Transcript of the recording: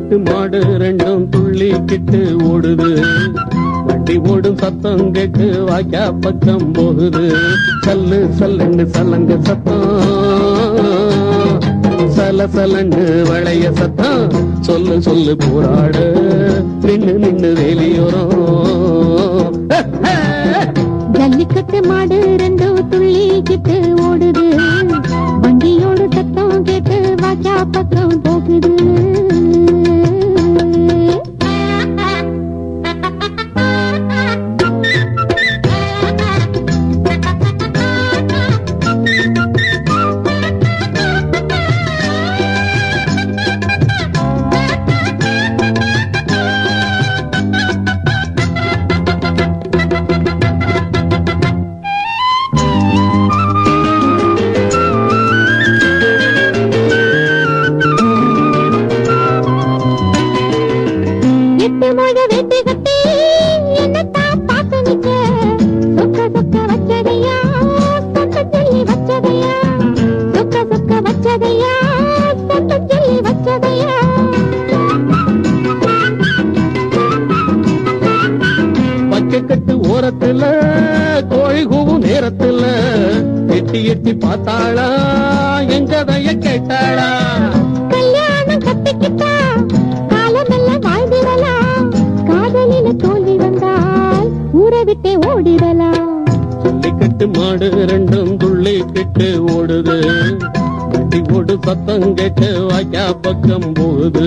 ஜல்லிக்கட்டு மாடு ரெண்டும் துள்ளிக்கிட்டு ஓடுது. வண்டி ஓடும் சத்தம் கேட்டு வாய்க்கா பக்கம் போகுது. சல்லு சல்லுன்னு சலங்க சத்தம், சல சலன்னு வளைய சத்தம். சொல்லு சொல்லு போராடு நின்னு நின்னு வேலியோரம். ஜல்லிக்கட்டு மாடு ரெண்டும் துள்ளிக்கிட்டு ஓடுது. வண்டியோடு சத்தம் கேட்டு வாய்க்கா பக்கம் போகுது. வக்கக்கட்டு ஓரத்துல கோழி கூவும் நேரத்துல எட்டி எட்டி பார்த்தாளா எங்கதைய கேட்டாளா. கல்யாணம் கட்டிக்கிட்டா காலமெல்லாம் வாழ்ந்திடலாம். காதலில தோல்வி வந்தால் ஊரை விட்டே ஓடிடலாம். ஜல்லிக்கட்டு மாடு ரெண்டும் துள்ளிக்கிட்டு ஓடுது. வண்டி ஓடு சத்தம் கேட்டு வாய்க்கா பக்கம் போகுது.